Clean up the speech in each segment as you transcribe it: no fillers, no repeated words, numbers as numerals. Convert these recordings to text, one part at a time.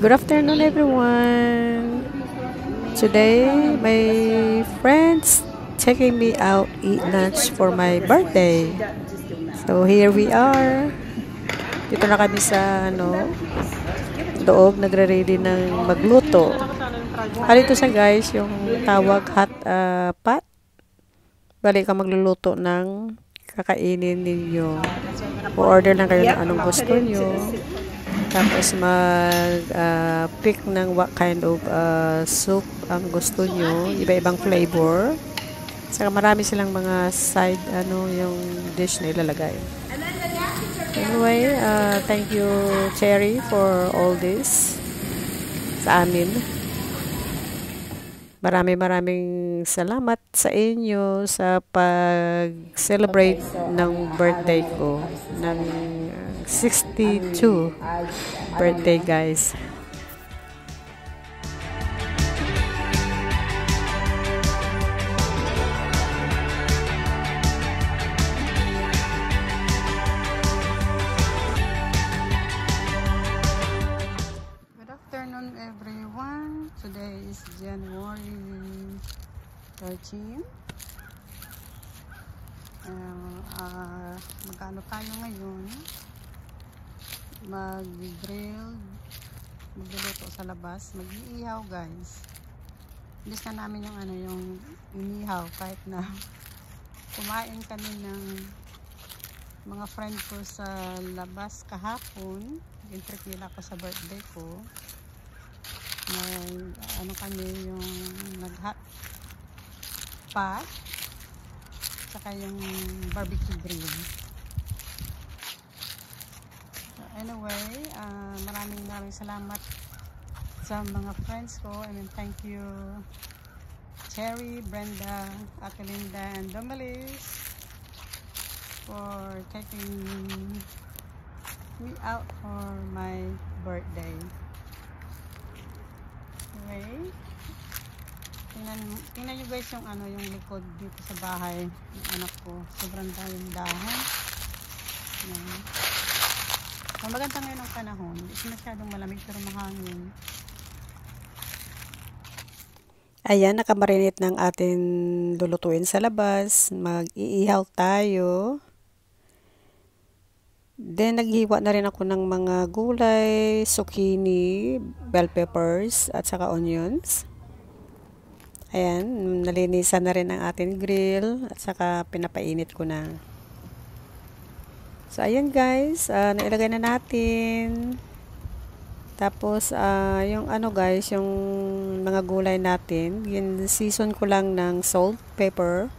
Good afternoon, everyone. Today, my friends taking me out eat lunch for my birthday. So here we are. Dito na kami sa loob, nagre-ready ng magluto. Ito siya guys, yung tawag hot pot. Balik ka magluluto ng kakainin ninyo. O-order lang kayo ng anong gusto nyo. Tapos pick ng what kind of soup ang gusto nyo. Iba-ibang flavor. Saka marami silang mga side, yung dish na ilalagay. Anyway, thank you, Cherry, for all this sa amin. Maraming salamat sa inyo sa pag-celebrate ng birthday ko, ng 62 birthday, guys. Good afternoon, everyone. Today is January 13. Magkano tayo ngayon? Mag-grill, magluluto sa labas, mag-iihaw, guys. Ilis na namin yung inihaw, kahit na kumain kami ng mga friend ko sa labas kahapon. In-treat nila ako sa birthday ko. Kami yung nag-hot pot, saka yung barbecue grill. Anyway, maraming salamat sa mga friends ko. Thank you, Cherry, Brenda, Ate Linda, and Domelis for taking me out for my birthday. Anyway, tingnan nyo guys yung likod dito sa bahay ng anak ko. Sobrang daming dahon. Maganda ngayon ang panahon. Hindi masyadong malamig pero mahangin. Ayan, nakamarinate ng atin lulutuin sa labas. Mag-iihaw tayo. Then, naghiwa na rin ako ng mga gulay, zucchini, bell peppers, at saka onions. Ayan, nalinisan na rin ang ating grill, at saka pinapainit ko na. So, ayan guys, nailagay na natin. Tapos, yung guys, yung mga gulay natin, yun, season ko lang ng salt, pepper,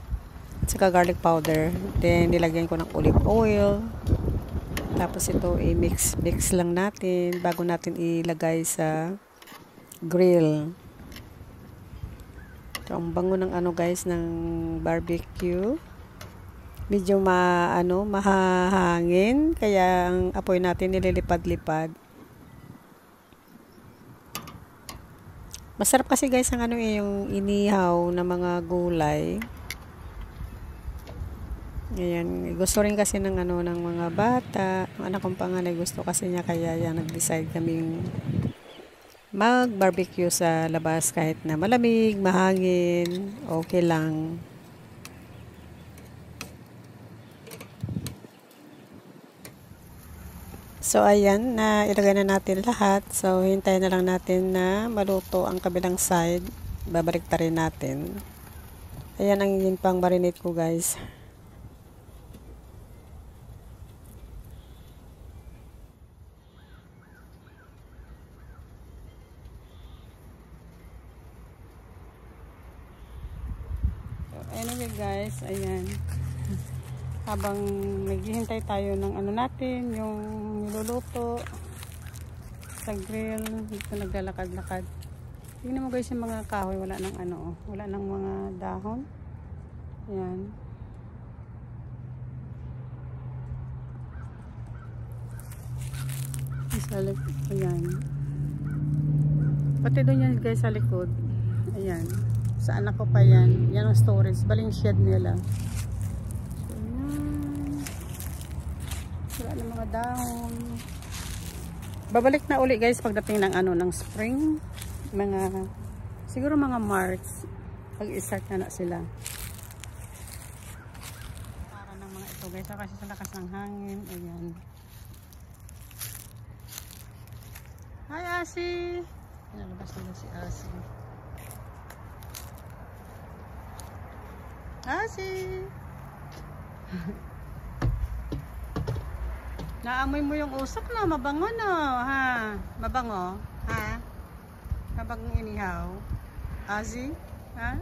at saka garlic powder. Then, nilagyan ko ng olive oil. Tapos, ito, i-mix lang natin bago natin ilagay sa grill. Ito, ang bango ng guys, ng barbecue. Medyo mahahangin, kaya ang apoy natin nililipad-lipad. Masarap kasi guys ang yung inihaw na mga gulay. Ayan, gusto rin kasi ng ng mga bata. Ang anak kong panganay gusto kasi niya, kaya yan nag-decide kaming mag-barbecue sa labas kahit na malamig, mahangin, okay lang. So, ayan, ilagay na natin lahat. So, hintayin na lang natin na maluto ang kabilang side. Babalik ta rin natin. Ayan ang yun pang marinate ko, guys. So, anyway, guys, ayan. Habang naghihintay tayo ng natin, yung niluluto sa grill, dito naglalakad-lakad. Tingnan mo guys yung mga kahoy, wala nang wala nang mga dahon. Ayan. Sa likod, ayan. Pati doon yan guys sa likod. Ayan. Sa anak ko pa yan. Yan ang storage. Baling shed nila. So, yan. Wala na mga dahon. Babalik na uli guys pagdating ng ano ng spring. Siguro mga March. Pag-start na sila. Para ng mga ito guys. Kasi sa lakas ng hangin. Ayan. Hi Asi! Nalabas nila si Asi. Asi! Naamoy mo yung usok na, mabango no, ha? Mabango, ha? Mabangong inihaw. Asi, ha?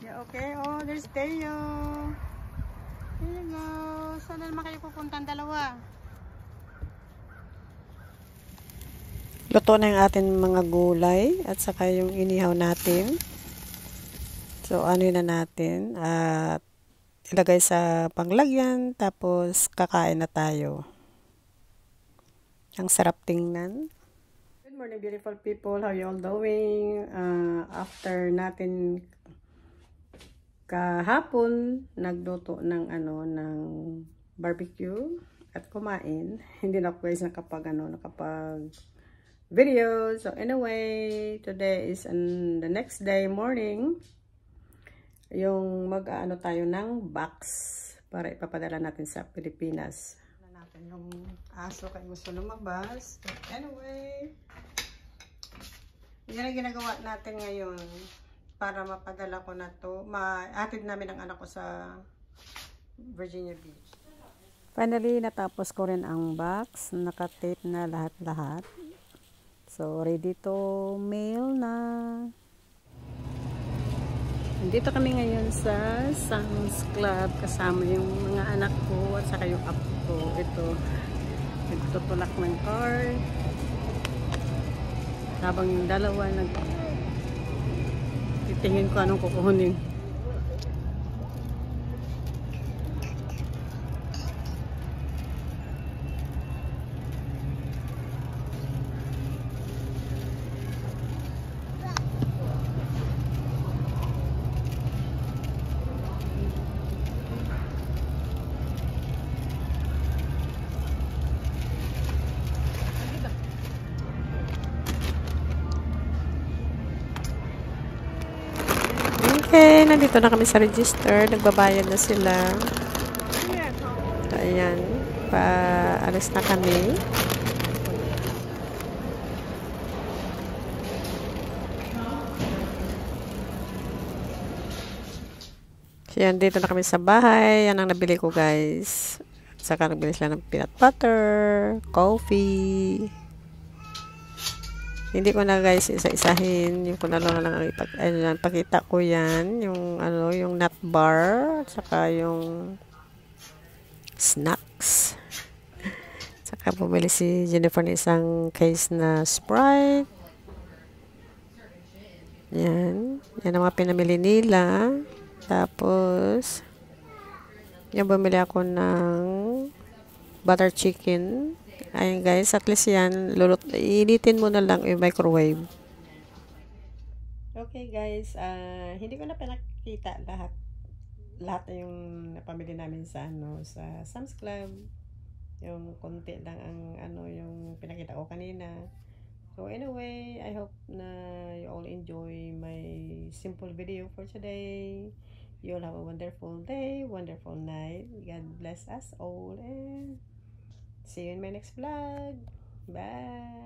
Yeah, okay, oh, there's Teo. Here you go. Saan naman kayo pupuntan dalawa? Luto na yung ating mga gulay at saka yung inihaw natin. So, ano na natin at ilagay sa panglagyan, tapos kakain na tayo. Ang sarap tingnan. Good morning beautiful people, how you all doing? After natin kahapon nagluto ng ng barbecue at kumain, hindi na ako guys nakapag video. So anyway, today is the next day morning. Yung mag-ano tayo ng box para ipapadala natin sa Pilipinas. Natin yung aso kay gusto lumabas. But anyway, yan ang ginagawa natin ngayon para mapadala ko na to. Maatid namin ang anak ko sa Virginia Beach. Finally, natapos ko rin ang box. Nakatape na lahat-lahat. So, ready to mail na. Dito kami ngayon sa Sam's Club kasama yung mga anak ko at saka yung apo ko. Ito, nagtutulak ng card. Habang yung dalawa titingin ko anong kukunin. Okay, nandito na kami sa register. Nagbabayad na sila. Ayan. Paalis na kami. Ayan, dito na kami sa bahay. Yan ang nabili ko guys. Saka nagbili sila ng peanut butter, coffee. Hindi ko na guys isa-isahin, yung ko na lang pakita ko yan, yung yung nut bar, at saka yung snacks. Saka bumili si Jennifer ng isang case na Sprite. Yan ang mga pinamili nila. Tapos yung bumili ako ng butter chicken. Ayun guys, at least yan, initin mo na lang yung microwave. Okay guys, hindi ko na pinakita lahat yung napamili namin sa sa Sam's Club. Yung konti lang ang yung pinakita ko kanina. So anyway, I hope na you all enjoy my simple video for today. You all have a wonderful day, wonderful night. God bless us all and see you in my next vlog. Bye!